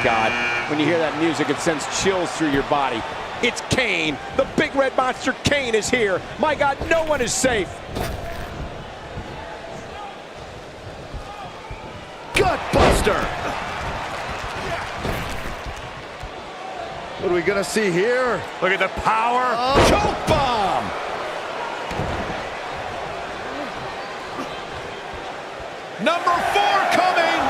God. When you hear that music, it sends chills through your body. It's Kane. The big red monster Kane is here. My God, no one is safe. Gutbuster. What are we gonna see here? Look at the power. Choke bomb. Number 4 coming.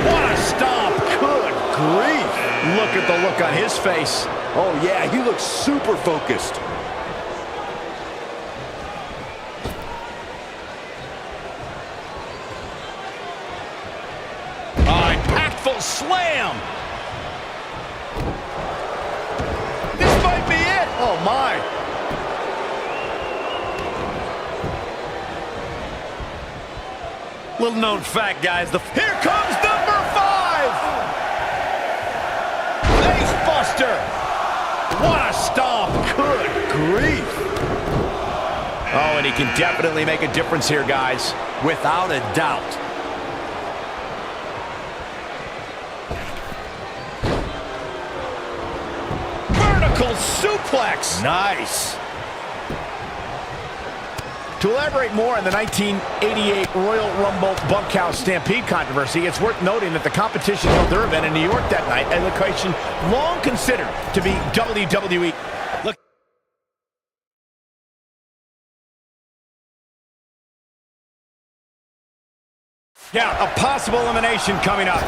What a stomp. Good grief. Look at the look on his face. Oh yeah, he looks super focused. Impactful slam. This might be it. Oh my. Little known fact, guys. Here comes number 5. Face buster. What a stomp. Good grief. Oh, and he can definitely make a difference here, guys. Without a doubt. Vertical suplex. Nice. To elaborate more on the 1988 Royal Rumble Bunkhouse Stampede controversy, it's worth noting that the competition held their event in New York that night, a location long considered to be WWE. Look. Yeah, a possible elimination coming up.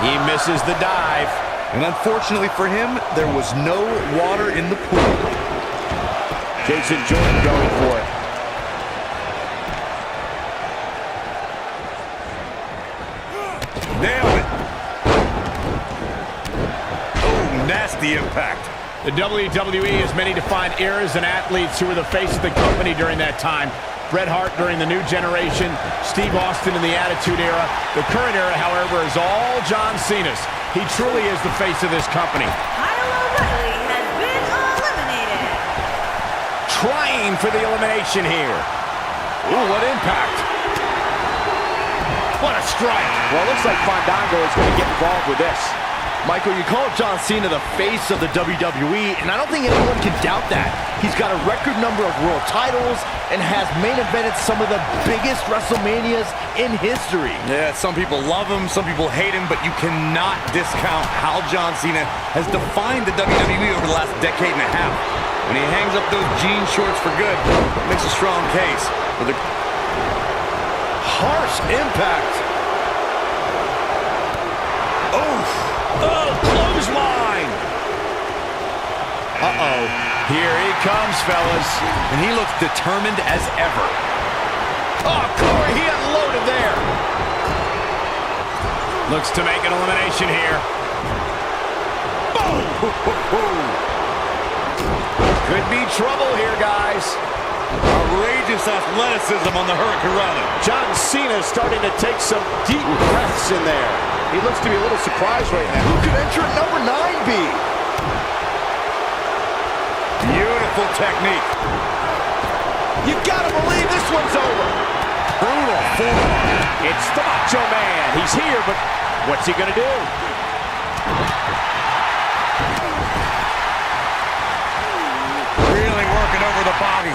He misses the dive. And unfortunately for him, there was no water in the pool. Jason Jordan going for it. Nailed it. Oh, nasty impact. The WWE has many defined eras and athletes who were the face of the company during that time. Bret Hart during the New Generation, Steve Austin in the Attitude Era. The current era, however, is all John Cena's. He truly is the face of this company. Kyle O'Reilly has been eliminated. Trying for the elimination here. Ooh, what impact. What a strike. Well, it looks like Fandango is going to get involved with this. Michael, you call John Cena the face of the WWE, and I don't think anyone can doubt that. He's got a record number of world titles and has main evented some of the biggest WrestleManias in history. Yeah, some people love him, some people hate him, but you cannot discount how John Cena has defined the WWE over the last decade and a half. When he hangs up those jean shorts for good, it makes a strong case for the harsh impact. Oh, clothesline! Uh-oh. Here he comes, fellas. and he looks determined as ever. Oh, Corey, he unloaded there. Looks to make an elimination here. Boom! Could be trouble here, guys. Outrageous athleticism on the Hurricane. John Cena is starting to take some deep breaths in there. He looks to be a little surprised right now. Who could enter at number 9 be? Beautiful technique. You gotta believe this one's over. Brutal forearm. It's the Macho Man. He's here, but what's he gonna do? Really working over the body.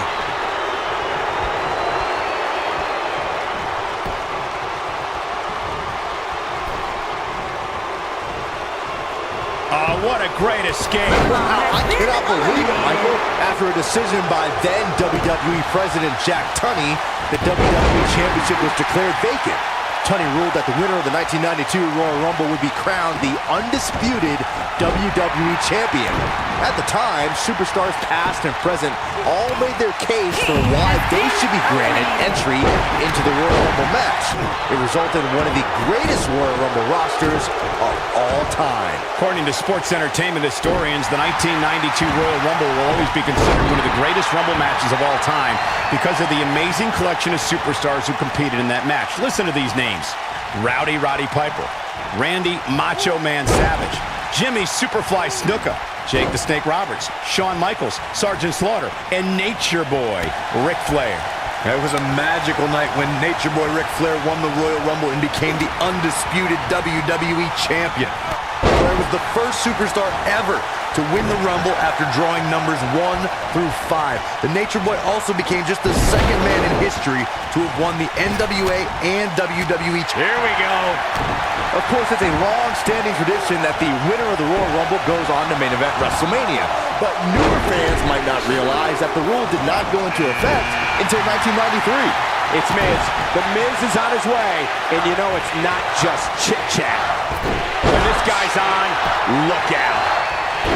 What a great escape. Wow, I cannot believe it, Michael. After a decision by then WWE President Jack Tunney, the WWE Championship was declared vacant. Tunney ruled that the winner of the 1992 Royal Rumble would be crowned the undisputed WWE Champion. At the time, superstars past and present all made their case for why they should be granted entry into the Royal Rumble match. It resulted in one of the greatest Royal Rumble rosters of all time. According to sports entertainment historians, the 1992 Royal Rumble will always be considered one of the greatest Rumble matches of all time because of the amazing collection of superstars who competed in that match. Listen to these names. Rowdy Roddy Piper, Randy Macho Man Savage, Jimmy Superfly Snuka, Jake the Snake Roberts, Shawn Michaels, Sergeant Slaughter, and Nature Boy Ric Flair. It was a magical night when Nature Boy Ric Flair won the Royal Rumble and became the undisputed WWE Champion. Flair was the first superstar ever to win the Rumble after drawing numbers 1 through 5. The Nature Boy also became just the second man in history to have won the NWA and WWE. Here we go. Of course, it's a long-standing tradition that the winner of the Royal Rumble goes on to main event WrestleMania. But newer fans might not realize that the rule did not go into effect until 1993. It's Miz. The Miz is on his way, and you know it's not just chit-chat. When this guy's on, look out.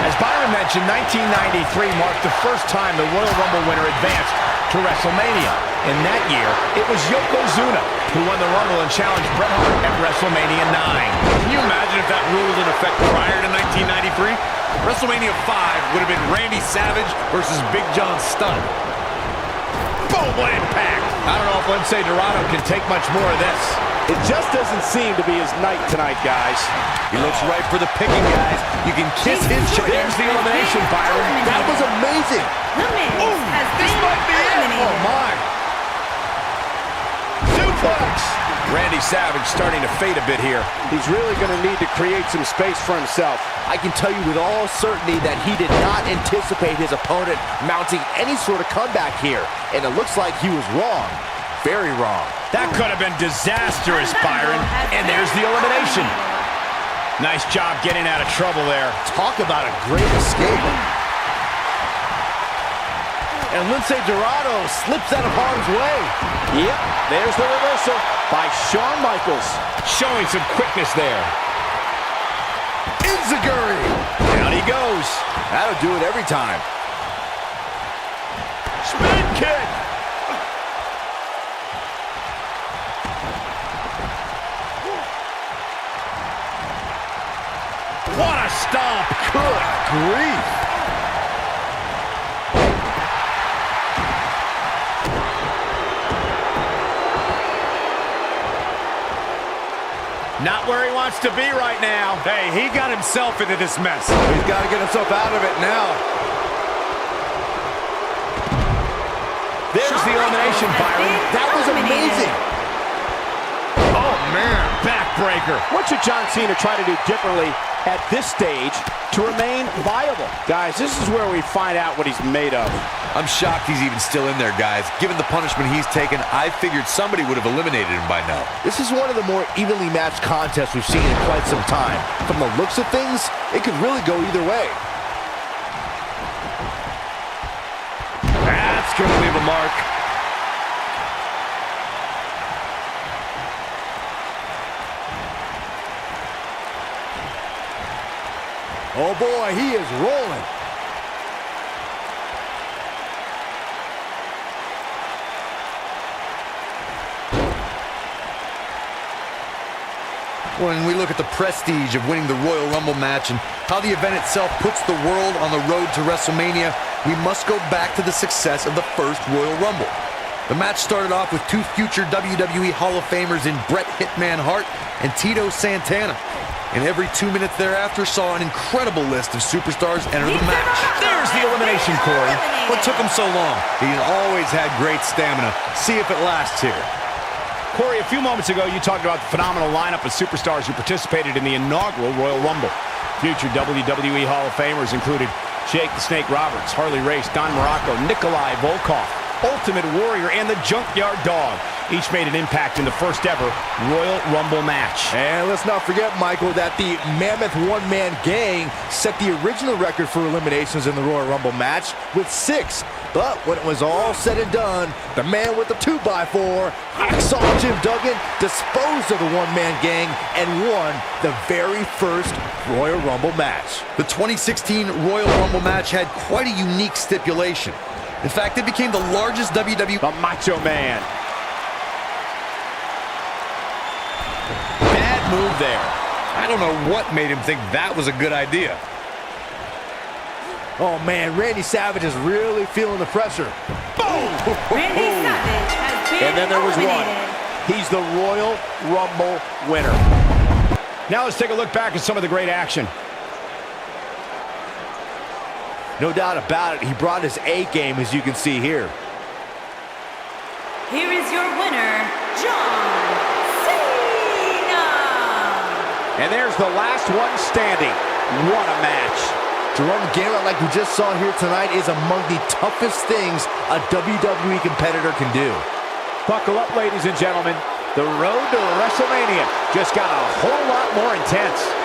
As Byron mentioned, 1993 marked the first time the Royal Rumble winner advanced to WrestleMania. In that year, it was Yokozuna who won the Rumble and challenged Bret Hart at WrestleMania 9. Can you imagine if that rule was in effect prior to 1993? WrestleMania 5 would have been Randy Savage versus Big John Studd. Boom, what impact. I don't know if Lince Dorado can take much more of this. It just doesn't seem to be his night tonight, guys. He looks right for the picking, guys. You can kiss his chicken. There's the elimination, Byron. That was amazing. The Miz has This been might be it. eliminated. Oh, my. Suplex. Randy Savage starting to fade a bit here. He's really going to need to create some space for himself. I can tell you with all certainty that he did not anticipate his opponent mounting any sort of comeback here. And it looks like he was wrong. Very wrong. That could have been disastrous, Byron. And there's the elimination. Nice job getting out of trouble there. Talk about a great escape. And Lince Dorado slips out of harm's way. Yep, there's the reversal by Shawn Michaels. Showing some quickness there. Enziguri. Down he goes. That'll do it every time. Spin kick. What a stomp. Good grief. Not where he wants to be right now. Hey, he got himself into this mess. He's got to get himself out of it now. There's the elimination, Byron. That was amazing. Oh, man. Backbreaker. What should John Cena try to do differently at this stage to remain viable? Guys, this is where we find out what he's made of. I'm shocked he's even still in there, guys. Given the punishment he's taken, I figured somebody would have eliminated him by now. This is one of the more evenly matched contests we've seen in quite some time. From the looks of things, it could really go either way. That's going to leave a mark. Oh boy, he is rolling. When we look at the prestige of winning the Royal Rumble match and how the event itself puts the world on the road to WrestleMania, we must go back to the success of the first Royal Rumble. The match started off with two future WWE Hall of Famers in Bret Hitman Hart and Tito Santana. And every 2 minutes thereafter saw an incredible list of superstars enter the match. There's the elimination, Corey. What took him so long? He always had great stamina. See if it lasts here. Corey, a few moments ago, you talked about the phenomenal lineup of superstars who participated in the inaugural Royal Rumble. Future WWE Hall of Famers included Jake the Snake Roberts, Harley Race, Don Morocco, Nikolai Volkov, Ultimate Warrior, and the Junkyard Dog. Each made an impact in the first ever Royal Rumble match. And let's not forget, Michael, that the Mammoth One-Man Gang set the original record for eliminations in the Royal Rumble match with 6. But when it was all said and done, the man with the 2x4, Hacksaw Jim Duggan, disposed of the One-Man Gang and won the very first Royal Rumble match. The 2016 Royal Rumble match had quite a unique stipulation. In fact, it became the largest WWE... The Macho Man. Bad move there. I don't know what made him think that was a good idea. Oh man, Randy Savage is really feeling the pressure. Randy Savage has been And then there was eliminated. one. He's the Royal Rumble winner. Now let's take a look back at some of the great action. No doubt about it, he brought his A game, as you can see here. here is your winner, John Cena. And there's the last one standing. What a match. To run the gauntlet like we just saw here tonight is among the toughest things a WWE competitor can do. Buckle up, ladies and gentlemen. The road to WrestleMania just got a whole lot more intense.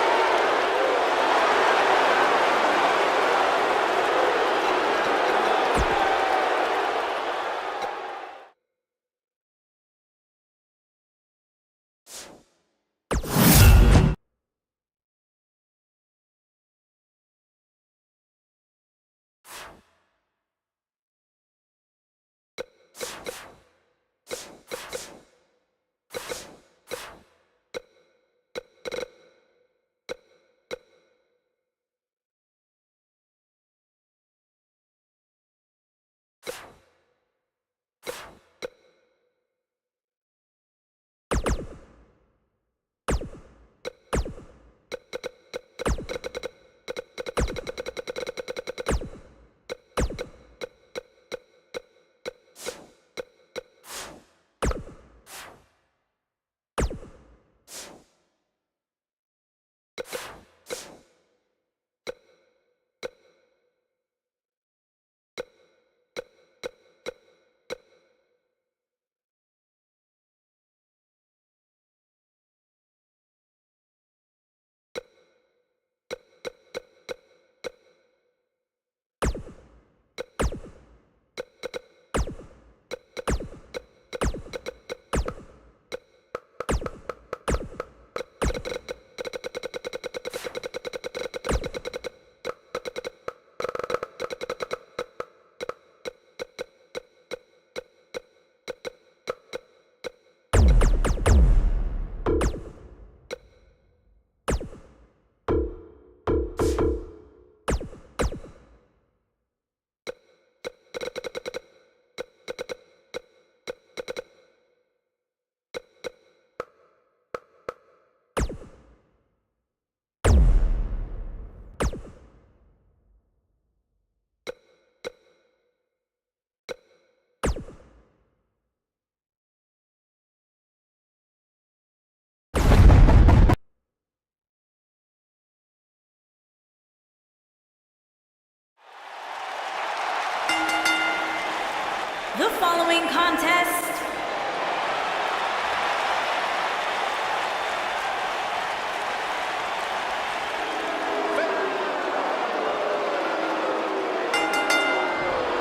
The following contest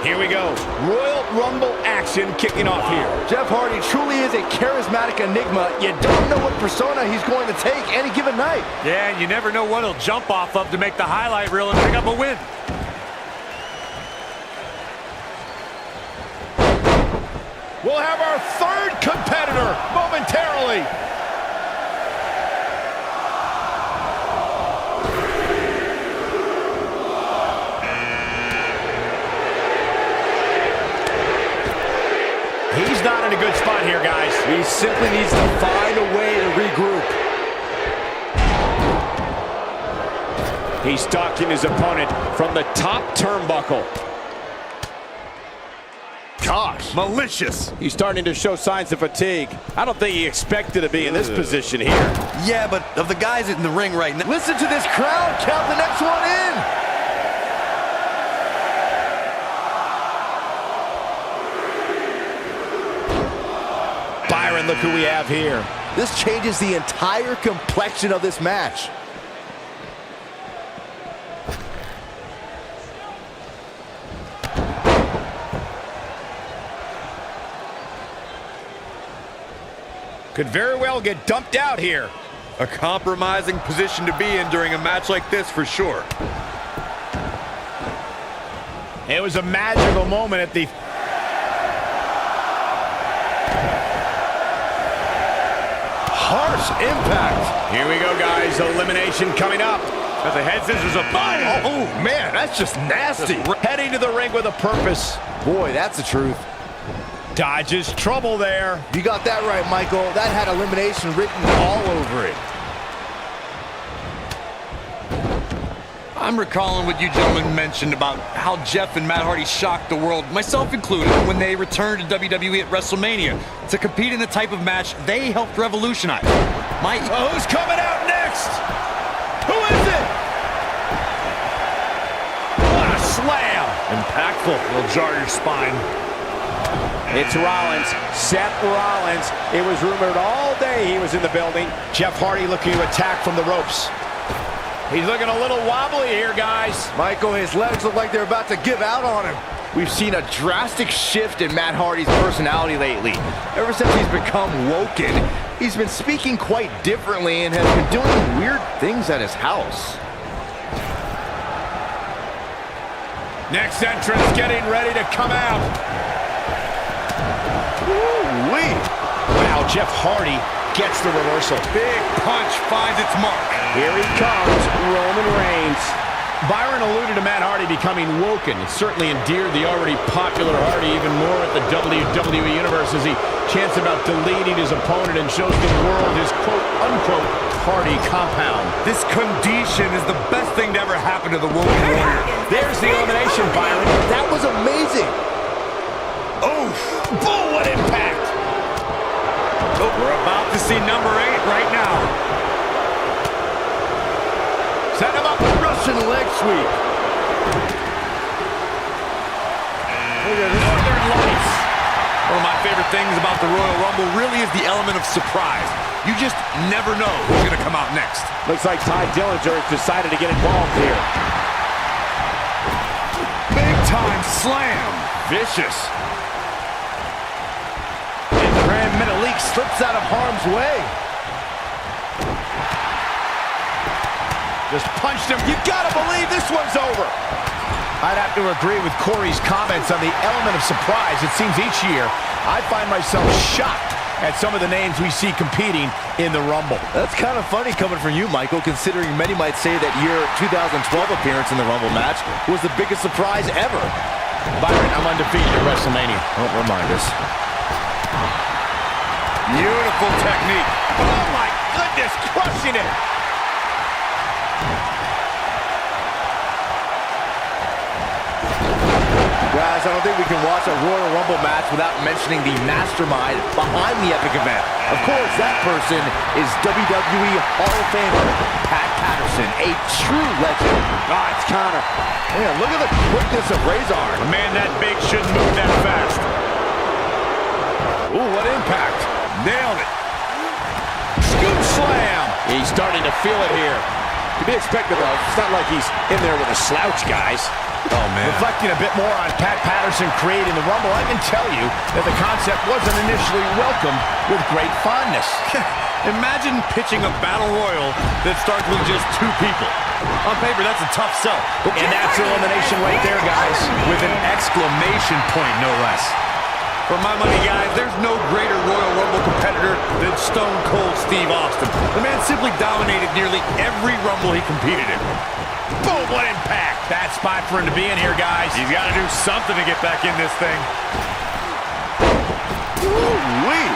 Here we go. Royal Rumble action kicking off here. Jeff Hardy truly is a charismatic enigma. You don't know what persona he's going to take any given night. Yeah, and you never know what he'll jump off of to make the highlight reel and pick up a win. We'll have our third competitor momentarily. He's not in a good spot here, guys. He simply needs to find a way to regroup. He's stalking his opponent from the top turnbuckle. Gosh, malicious. He's starting to show signs of fatigue. I don't think he expected to be in this position here. Yeah, but of the guys in the ring right now, Listen to this crowd count the next one in. Byron, look who we have here. This changes the entire complexion of this match. Could very well get dumped out here. a compromising position to be in during a match like this for sure. It was a magical moment at the... Harsh impact. Here we go, guys. Elimination coming up. As the head scissors a boom. Oh, man, that's just nasty. Heading to the ring with a purpose. Boy, that's the truth. Dodges trouble there. You got that right, Michael. That had elimination written all over it. I'm recalling what you gentlemen mentioned about how Jeff and Matt Hardy shocked the world, myself included, when they returned to WWE at WrestleMania to compete in the type of match they helped revolutionize. Who's coming out next? Who is it? What a slam! Impactful. It'll jar your spine. It's Rollins, Seth Rollins. It was rumored all day he was in the building. Jeff Hardy looking to attack from the ropes. He's looking a little wobbly here, guys. Michael, his legs look like they're about to give out on him. We've seen a drastic shift in Matt Hardy's personality lately. Ever since he's become woken, he's been speaking quite differently and has been doing weird things at his house. Next entrance getting ready to come out. Woo-wee. Wow, Jeff Hardy gets the reversal. Big punch finds its mark. Here he comes, Roman Reigns. Byron alluded to Matt Hardy becoming woken. It certainly endeared the already popular Hardy even more at the WWE Universe as he chants about deleting his opponent and shows the world his quote-unquote Hardy compound. This condition is the best thing to ever happen to the Woken Warrior. There's the elimination, Byron. That was amazing. Oof! Boom, what impact! Oh, we're about to see number 8 right now. Set him up. Russian leg sweep. Northern Lights. One of my favorite things about the Royal Rumble really is the element of surprise. You just never know who's going to come out next. Looks like Ty Dillinger has decided to get involved here. Big time slam. Vicious. And Metalik slips out of harm's way. Just punched him. You gotta believe this one's over. I'd have to agree with Corey's comments on the element of surprise. It seems each year I find myself shocked at some of the names we see competing in the Rumble. That's kind of funny coming from you, Michael, considering many might say that your 2012 appearance in the Rumble match was the biggest surprise ever. Byron, I'm undefeated at WrestleMania. Don't remind us. Beautiful technique. Oh my goodness, crushing it. Guys, I don't think we can watch a Royal Rumble match without mentioning the mastermind behind the epic event. Of course, that person is WWE Hall of Famer Pat Patterson, a true legend. Ah, it's Connor. Man, look at the quickness of Razor. A man that big shouldn't move that fast. Ooh, what impact. Nailed it. Scoop slam. He's starting to feel it here. To be expected, though. It's not like he's in there with a slouch, guys. Oh, man. Reflecting a bit more on Pat Patterson creating the Rumble, I can tell you that the concept wasn't initially welcomed with great fondness. Imagine pitching a battle royal that starts with just 2 people. On paper, that's a tough sell. And that's elimination right there, guys. With an exclamation point, no less. For my money, guys, there's no greater Royal Rumble competitor than Stone Cold Steve Austin. The man simply dominated nearly every Rumble he competed in. Boom, what impact. Bad spot for him to be in here, guys. He's got to do something to get back in this thing. Ooh-wee.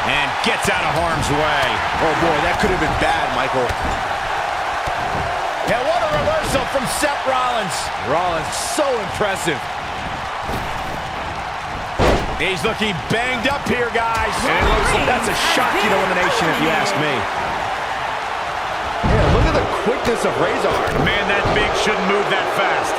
And gets out of harm's way. Oh, boy, that could have been bad, Michael. Yeah, what a reversal from Seth Rollins. Rollins, so impressive. He's looking banged up here, guys. And it looks like that's a shocking elimination, if you ask me. Yeah, look at the quickness of Razor. Man, that big shouldn't move that fast.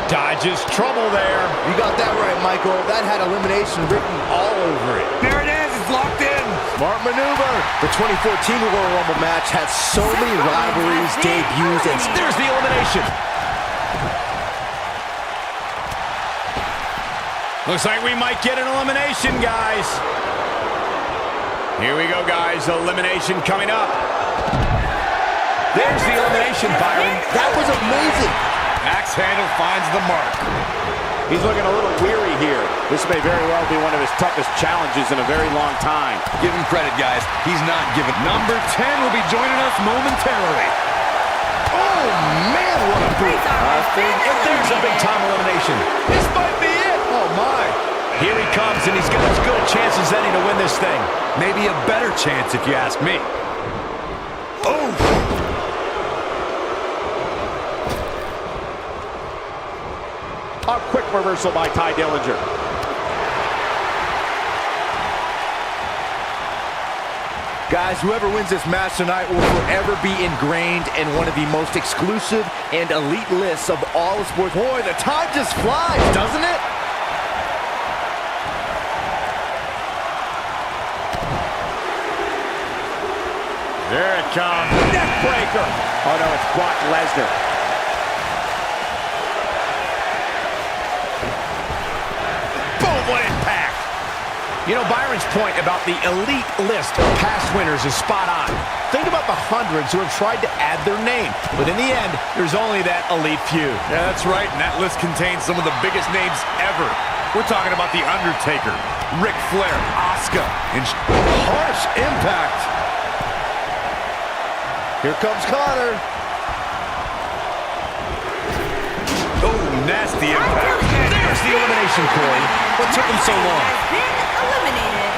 Dodges trouble there. You got that right, Michael. That had elimination written all over it. There it is. It's locked in. Smart maneuver. The 2014 Royal Rumble match had so many rivalries, debuts, and There's the elimination. Looks like we might get an elimination, guys. Here we go, guys. Elimination coming up. There's the elimination, Byron. that was amazing. Axe handle finds the mark. He's looking a little weary here. This may very well be one of his toughest challenges in a very long time. Give him credit, guys. He's not giving. Number 10 will be joining us momentarily. Oh, man, what a boot. And there's a big-time elimination. This might be it. Oh, my. Here he comes, and he's got as good a chance as any to win this thing. Maybe a better chance if you ask me. reversal by Ty Dillinger. Guys, whoever wins this match tonight will forever be ingrained in one of the most exclusive and elite lists of all of sports. Boy, the time just flies, doesn't it? There it comes. Neck breaker. Oh no, it's Brock Lesnar. Boom, what impact. You know, Byron's point about the elite list of past winners is spot on. Think about the hundreds who have tried to add their name, but in the end, there's only that elite few. Yeah, that's right, and that list contains some of the biggest names ever. We're talking about The Undertaker, Ric Flair, Asuka, and Harsh Impact. Here comes Connor. Oh, nasty impact. There's the elimination, Corey. What took him so long? Eliminated.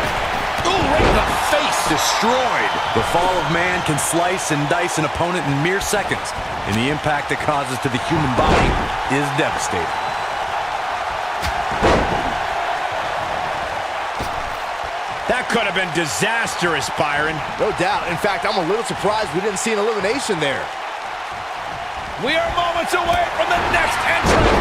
Oh, right in the face. Destroyed. The fall of man can slice and dice an opponent in mere seconds, and the impact it causes to the human body is devastating. That could have been disastrous, Byron. No doubt. In fact, I'm a little surprised we didn't see an elimination there. We are moments away from the next entrant.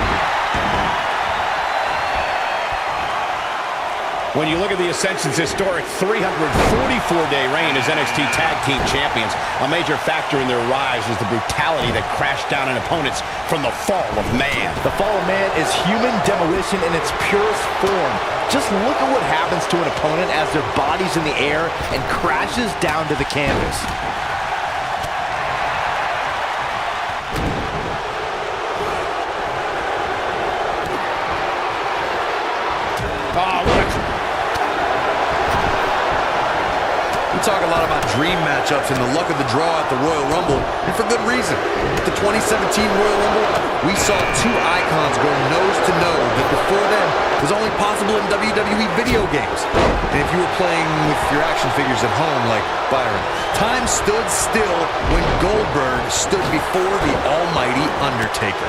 When you look at the Ascension's historic 344-day reign as NXT Tag Team Champions, a major factor in their rise is the brutality that crashed down on opponents from the fall of man. The fall of man is human demolition in its purest form. Just look at what happens to an opponent as their body's in the air and crashes down to the canvas. Oh, look. We talk a lot about dream matchups and the luck of the draw at the Royal Rumble, and for good reason. At the 2017 Royal Rumble, we saw two icons go nose-to-nose that before them was only possible in WWE video games. And if you were playing with your action figures at home like Byron, time stood still when Goldberg stood before the almighty Undertaker.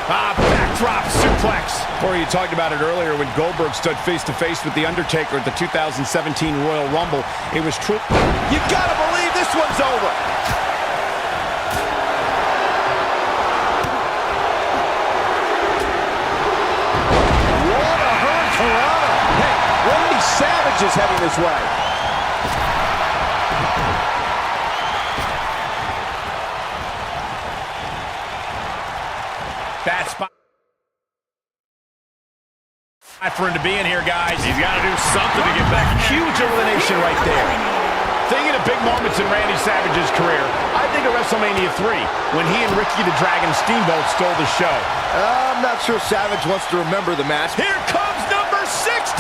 Backdrop suplex. Corey, you talked about it earlier when Goldberg stood face-to-face with The Undertaker at the 2017 Royal Rumble. It was true. You gotta believe this one's over. What a hurricane. Hey, Randy Savage is heading this way. Bad spot for him to be in here, guys. He's got to do something to get back. Huge elimination right there. Thinking of big moments in Randy Savage's career, I think of WrestleMania 3, when he and Ricky the Dragon Steamboat stole the show. I'm not sure Savage wants to remember the match. Here comes number 16!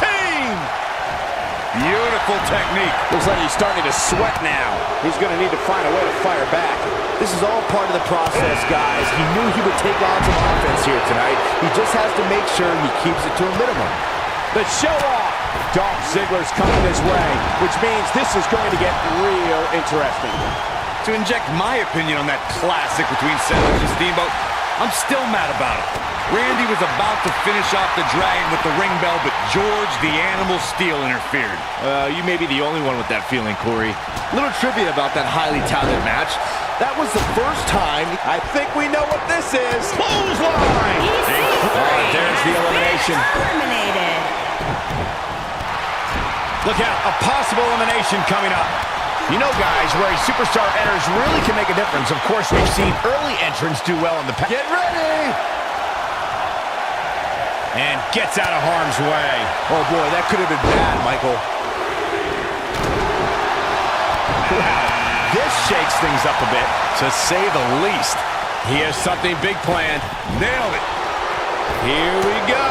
Beautiful technique. Looks like he's starting to sweat now. He's going to need to find a way to fire back. This is all part of the process, guys. He knew he would take on some offense here tonight. He just has to make sure he keeps it to a minimum. The show off. Dolph Ziggler's coming his way, which means this is going to get real interesting. To inject my opinion on that classic between Savage and Steamboat, I'm still mad about it. Randy was about to finish off the Dragon with the ring bell, but George the Animal Steel interfered. You may be the only one with that feeling, Corey. Little trivia about that highly touted match. That was the first time. I think we know what this is. Clothesline! There's the elimination. Eliminated. Look out, a possible elimination coming up. You know, guys, where a superstar enters really can make a difference. Of course, we've seen early entrants do well in the past. Get ready! And gets out of harm's way. Oh, boy, that could have been bad, Michael. Wow, this shakes things up a bit, To say the least. He has something big planned. Nailed it. Here we go.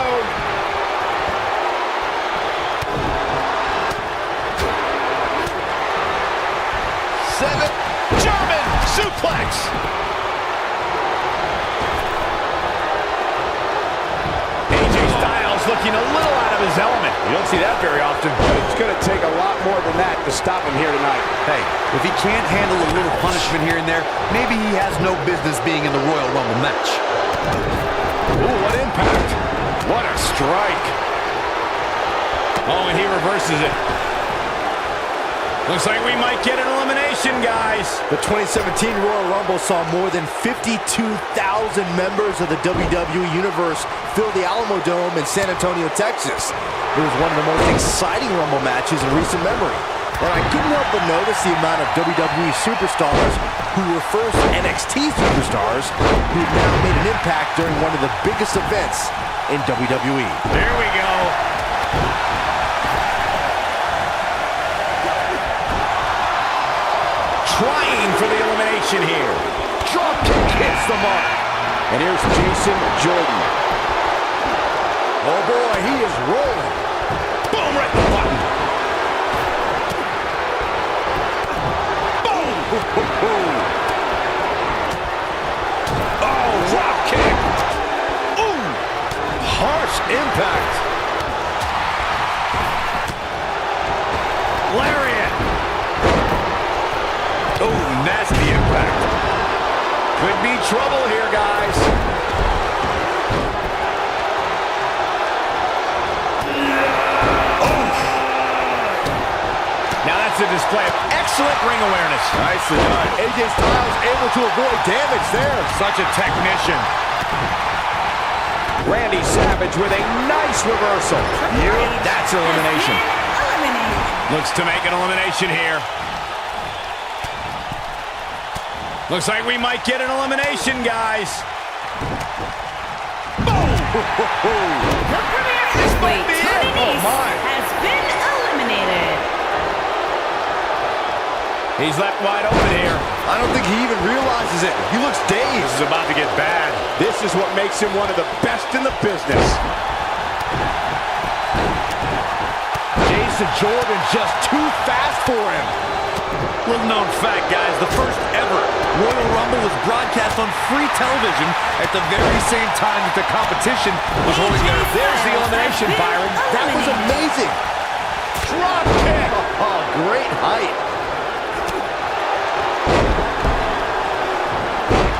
German suplex. AJ Styles looking a little out of his element. You don't see that very often. It's going to take a lot more than that to stop him here tonight. Hey, if he can't handle a little punishment here and there, maybe he has no business being in the Royal Rumble match. Ooh, what impact. What a strike. Oh, and he reverses it. Looks like we might get an elimination, guys. The 2017 Royal Rumble saw more than 52,000 members of the WWE Universe fill the Alamo Dome in San Antonio, Texas. It was one of the most exciting Rumble matches in recent memory. And I couldn't help but notice the amount of WWE superstars who were first NXT superstars who have now made an impact during one of the biggest events in WWE. There we go. Trying for the elimination here. Drop kick hits the mark. And here's Jason Jordan. Oh boy, he is rolling. Boom, right in the button. Boom. Oh, drop kick. Ooh. Harsh impact. Lariat. Oh, nasty impact. Could be trouble here, guys. Oh. Now that's a display of excellent ring awareness. Nicely done. AJ Styles able to avoid damage there. Such a technician. Randy Savage with a nice reversal. That's elimination. Eliminated. Looks to make an elimination here. Looks like we might get an elimination, guys. Boom! The premier heavyweight Tony Nese my. has been eliminated. He's left wide open here. I don't think he even realizes it. He looks dazed. This is about to get bad. This is what makes him one of the best in the business. Jason Jordan just too fast for him. Little known fact, guys, the first ever Royal Rumble was broadcast on free television at the very same time that the competition was holding their... There's the elimination, Byron. That was amazing. Drop kick. Oh, great height.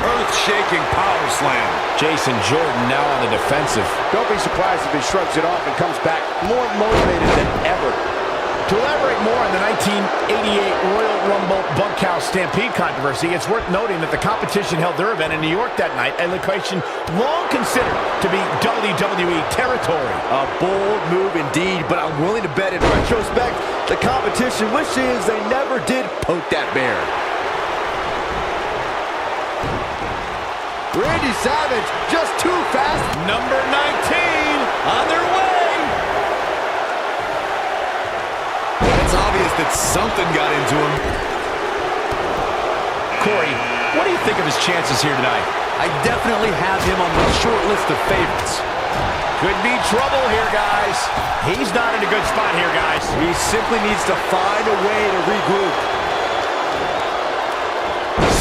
Earth-shaking power slam. Jason Jordan now on the defensive. Don't be surprised if he shrugs it off and comes back more motivated than ever. To elaborate more on the 1988 Royal Rumble Bunkhouse Stampede controversy, it's worth noting that the competition held their event in New York that night, a location long considered to be WWE territory. A bold move indeed, but I'm willing to bet in retrospect, the competition wishes they never did poke that bear. Randy Savage just too fast. Number 19 on their way. It's obvious that something got into him. Corey, what do you think of his chances here tonight? I definitely have him on my short list of favorites. Could be trouble here, guys. He's not in a good spot here, guys. He simply needs to find a way to regroup.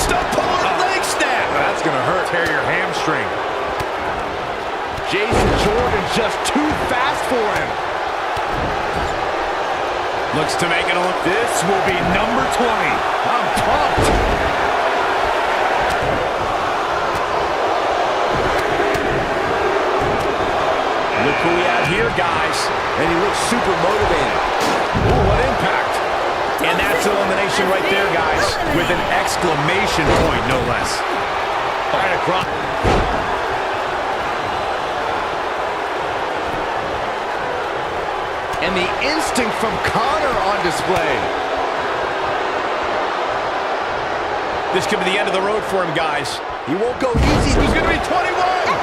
Stop pulling a leg snap. That's going to hurt. Tear your hamstring. Jason Jordan just too fast for him. Looks to make it a look. This will be number 20. I'm pumped. Look who we have here, guys. And he looks super motivated. Ooh, what impact. And that's elimination right there, guys. With an exclamation point, no less. Right across. And the instinct from Connor on display. This could be the end of the road for him, guys. He won't go easy. Who's going to be 21?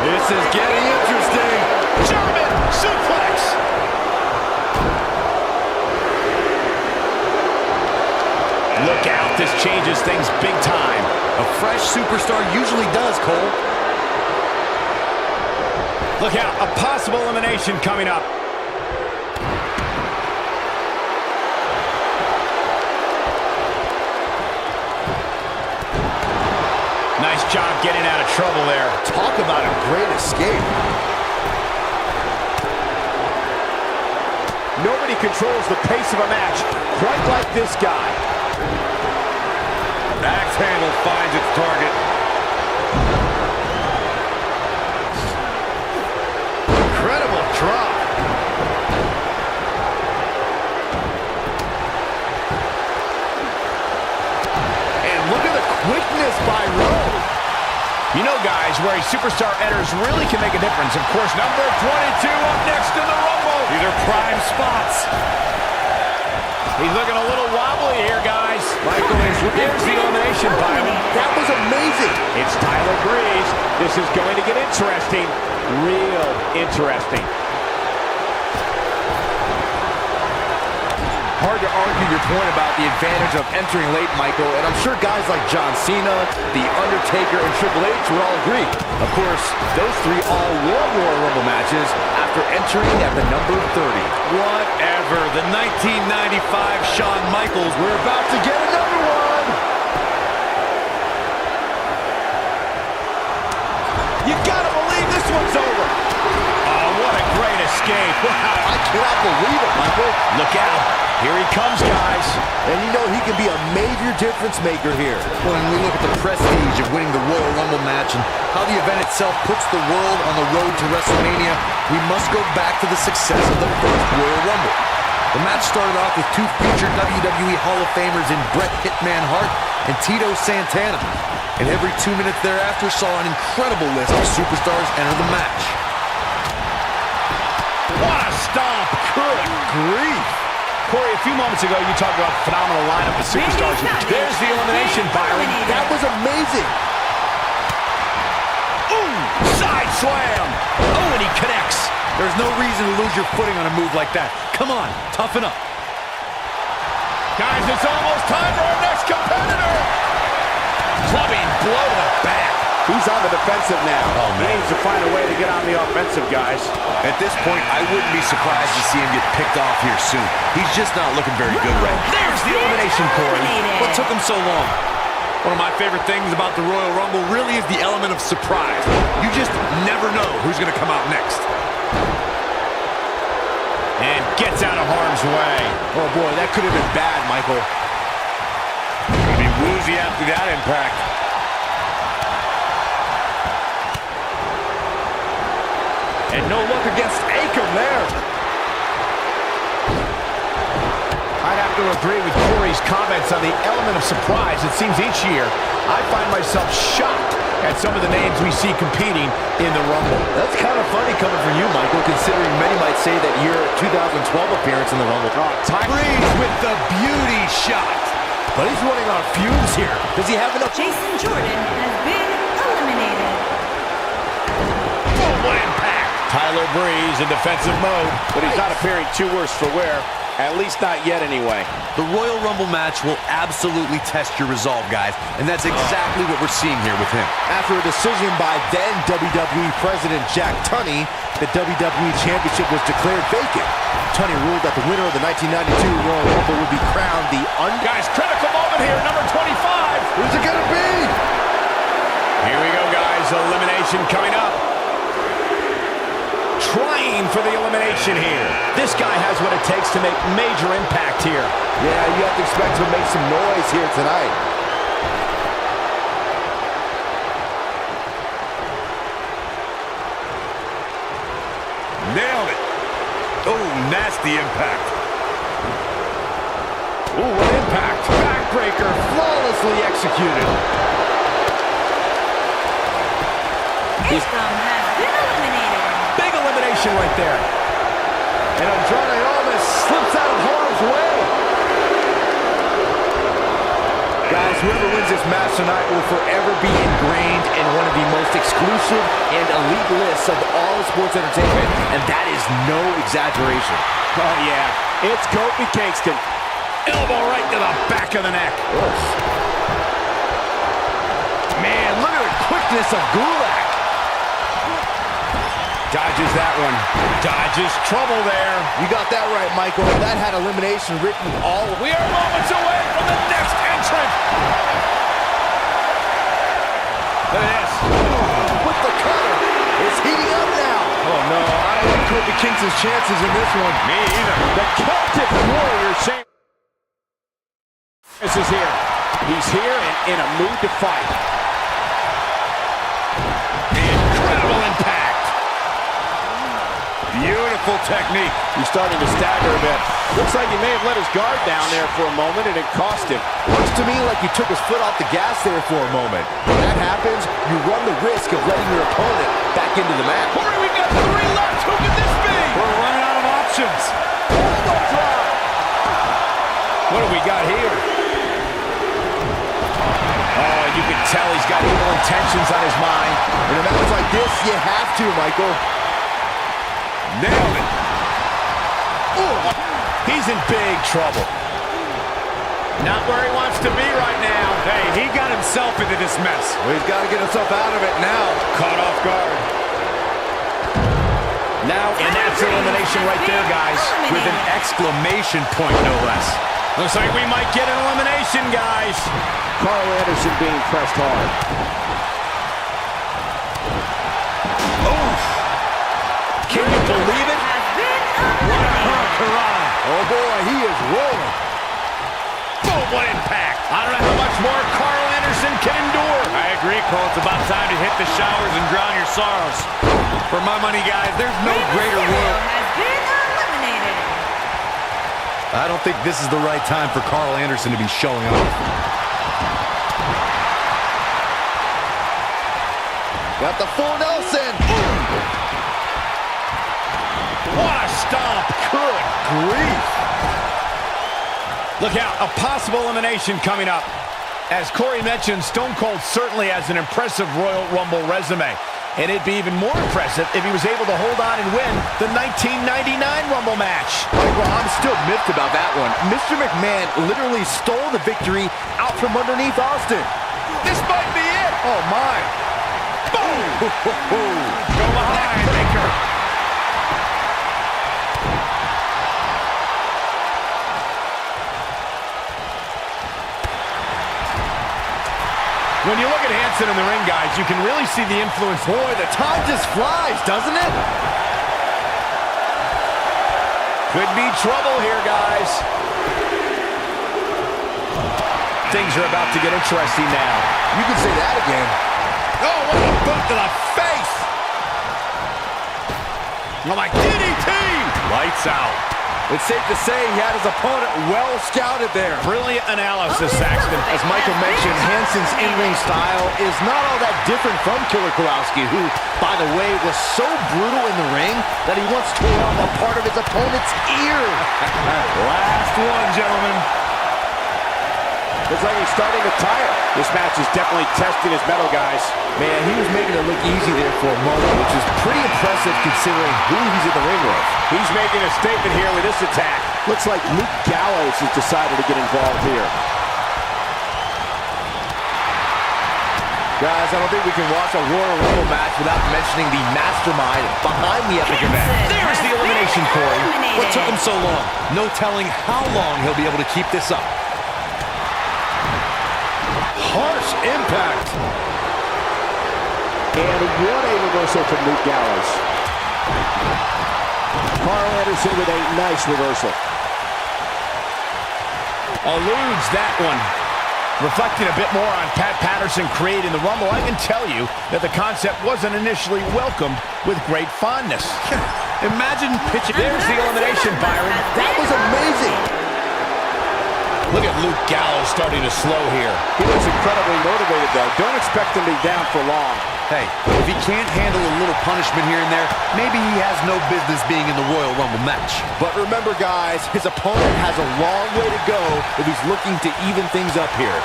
This is getting interesting. German suplex. Look out, this changes things big time. A fresh superstar usually does, Cole. Look out, a possible elimination coming up. Nice job getting out of trouble there. Talk about a great escape. Nobody controls the pace of a match, quite like this guy. Axe handle finds its target. Incredible drop. And look at the quickness by Rowe. You know, guys, where a superstar enters really can make a difference. Of course, number 22 up next in the Rumble. These are prime spots. He's looking a little wobbly here, guys. Michael, here's the elimination pile. That was amazing. It's Tyler Breeze. This is going to get interesting. Real interesting. Hard to argue your point about the advantage of entering late, Michael, and I'm sure guys like John Cena, The Undertaker, and Triple H would all agree. Of course, those three all won Royal Rumble matches after entering at the number 30. Whatever. The 1995 Shawn Michaels. We're about to get another one. You gotta believe this one's over. Oh, what a great escape. Wow. I cannot believe it, Michael. Look out. Here he comes, guys. And you know he can be a major difference maker here. When we look at the prestige of winning the Royal Rumble match and how the event itself puts the world on the road to WrestleMania, we must go back to the success of the first Royal Rumble. The match started off with two future WWE Hall of Famers in Bret Hitman Hart and Tito Santana. And every 2 minutes thereafter saw an incredible list of superstars enter the match. What a stomp. Good grief. Corey, a few moments ago, you talked about a phenomenal lineup of superstars. There's the elimination, Byron. That was amazing. Ooh, side slam. Oh, and he connects. There's no reason to lose your footing on a move like that. Come on, toughen up. Guys, it's almost time for our next competitor. Clubbing blow to the back. He's on the defensive now. Oh, man. He needs to find a way to get on the offensive, guys. At this point, I wouldn't be surprised to see him get picked off here soon. He's just not looking very good right now. There's the elimination, Corey. What took him so long? One of my favorite things about the Royal Rumble really is the element of surprise. You just never know who's going to come out next. And gets out of harm's way. Oh, boy, that could have been bad, Michael. Gonna be woozy after that impact. And no look against Akam there. I'd have to agree with Corey's comments on the element of surprise. It seems each year I find myself shocked at some of the names we see competing in the Rumble. That's kind of funny coming from you, Michael, considering many might say that your 2012 appearance in the Rumble. Breeze with the beauty shot. But he's running on fumes here. Does he have enough? Jason Jordan has been eliminated. Full impact. Tyler Breeze in defensive mode. But he's not appearing too worse for wear. At least not yet, anyway. The Royal Rumble match will absolutely test your resolve, guys, and that's exactly what we're seeing here with him. After a decision by then WWE President Jack Tunney, the WWE Championship was declared vacant. Tunney ruled that the winner of the 1992 Royal Rumble would be crowned the Guys, critical moment here, number 25. Who's it gonna be? Here we go, guys. Elimination coming up. Trying for the elimination here. This guy has what it takes to make major impact here. Yeah, you have to expect him to make some noise here tonight. Nailed it. Oh, nasty impact. Ooh, what impact. Backbreaker, flawlessly executed. Akam has been eliminated. Big elimination right there. And Andrade almost slips out of harm's way. Guys, whoever wins this match tonight will forever be ingrained in one of the most exclusive and elite lists of all sports entertainment, and that is no exaggeration. Oh, yeah. It's Kofi Kingston. Elbow right to the back of the neck. Man, look at the quickness of Gulak. Dodges that one. Dodges trouble there. You got that right, Michael. That had elimination written all over. We are moments away from the next entrant. Look at this. With the cutter. It's heating up now. Oh, no. I don't want Kofi Kingston's chances in this one. Me either. The Celtic Warrior Sheamus is here. He's here and in a mood to fight. Incredible impact. Beautiful technique. He's starting to stagger a bit. Looks like he may have let his guard down there for a moment and it cost him. Looks to me like he took his foot off the gas there for a moment. When that happens, you run the risk of letting your opponent back into the match. Corey, we got 3 left. Who could this be? We're running out of options. What do we got here? Oh, you can tell he's got evil intentions on his mind. In a match like this, you have to, Michael. Nailed it. Ooh, he's in big trouble. Not where he wants to be right now. Hey, he got himself into this mess. Well, he's got to get himself out of it now. Caught off guard. Now, and that's elimination right there, guys. With an exclamation point, no less. Looks like we might get an elimination, guys. Carl Anderson being pressed hard. Can you believe it? Oh, boy, he is rolling. Boom, what impact. I don't know how much more Carl Anderson can endure. I agree, Cole. It's about time to hit the showers and drown your sorrows. For my money, guys, there's no greater world. I don't think this is the right time for Carl Anderson to be showing off. Got the full Nelson. What a stomp. Good grief. Look out, a possible elimination coming up. As Corey mentioned, Stone Cold certainly has an impressive Royal Rumble resume. And it'd be even more impressive if he was able to hold on and win the 1999 Rumble match. Michael, I'm still miffed about that one. Mr. McMahon literally stole the victory out from underneath Austin. This might be it. Oh, my. Boom! Go behind, Baker. When you look at Hanson in the ring, guys, you can really see the influence. Boy, the time just flies, doesn't it? Could be trouble here, guys. Things are about to get interesting now. You can say that again. Oh, what a boot to the face! Oh, my DDT! Lights out. It's safe to say he had his opponent well scouted there. Brilliant analysis, Saxton. As Michael mentioned, Hanson's in-ring style is not all that different from Killer Kowalski, who, by the way, was so brutal in the ring that he once tore off a part of his opponent's ear. Last one, gentlemen. Looks like he's starting to tire. This match is definitely testing his mettle, guys. Man, he was making it look easy there for a moment, which is pretty impressive considering who he's in the ring with. He's making a statement here with this attack. Looks like Luke Gallows has decided to get involved here. Guys, I don't think we can watch a Royal Rumble match without mentioning the mastermind behind the epic event. There's the elimination, Corey. What took him so long? No telling how long he'll be able to keep this up. Harsh impact. And what a reversal from Luke Gallows. Carl Anderson with a nice reversal. Eludes that one. Reflecting a bit more on Pat Patterson creating the Rumble, I can tell you that the concept wasn't initially welcomed with great fondness. Imagine pitching. There's the elimination, Byron. That was amazing. Look at Luke Gallows starting to slow here. He looks incredibly motivated, though. Don't expect him to be down for long. Hey, if he can't handle a little punishment here and there, maybe he has no business being in the Royal Rumble match. But remember, guys, his opponent has a long way to go if he's looking to even things up here.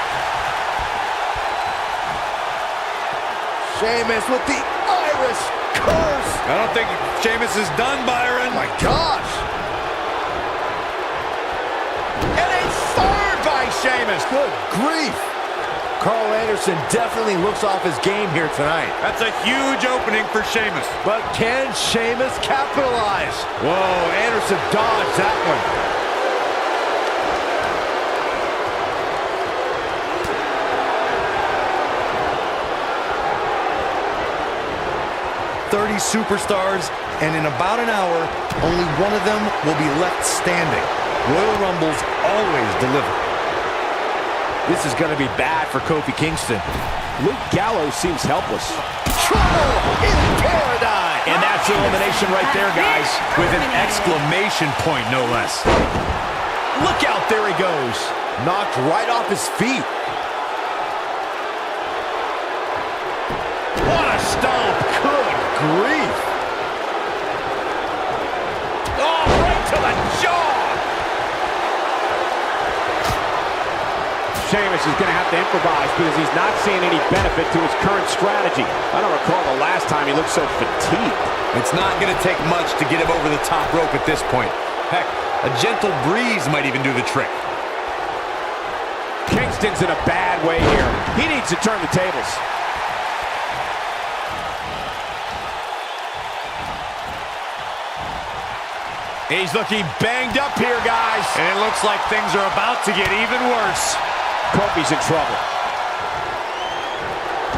Sheamus with the Irish curse. I don't think Sheamus is done, Byron. My gosh. And a third by Sheamus. Good grief. Carl Anderson definitely looks off his game here tonight. That's a huge opening for Sheamus. But can Sheamus capitalize? Whoa, Anderson dodged that one. 30 superstars, and in about an hour, only one of them will be left standing. Royal Rumbles always deliver. This is going to be bad for Kofi Kingston. Luke Gallows seems helpless. Trouble in paradise! And that's elimination right there, guys. With an exclamation point, no less. Look out, there he goes. Knocked right off his feet. What a stomp. Good grief. Oh, right to the jaw. Sheamus is going to have to improvise because he's not seeing any benefit to his current strategy. I don't recall the last time he looked so fatigued. It's not going to take much to get him over the top rope at this point. Heck, a gentle breeze might even do the trick. Kingston's in a bad way here. He needs to turn the tables. He's looking banged up here, guys. And it looks like things are about to get even worse. Kofi's in trouble.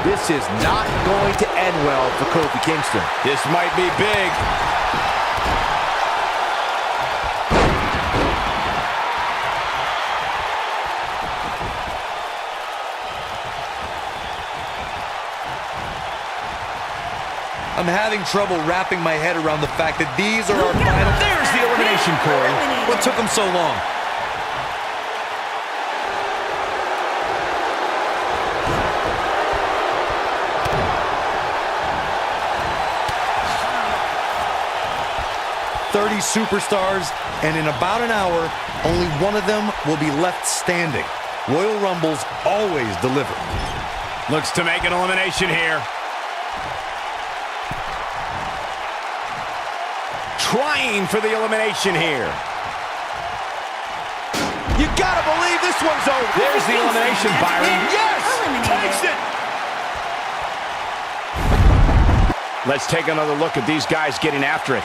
This is not going to end well for Kofi Kingston. This might be big. I'm having trouble wrapping my head around the fact that these are our final... There's the elimination, Corey. What took them so long? "30 superstars, and in about an hour, only one of them will be left standing. Royal Rumbles always deliver." Looks to make an elimination here. Trying for the elimination here. You gotta believe this one's over. There's the elimination, Byron. Yes! Eliminated. Let's take another look at these guys getting after it.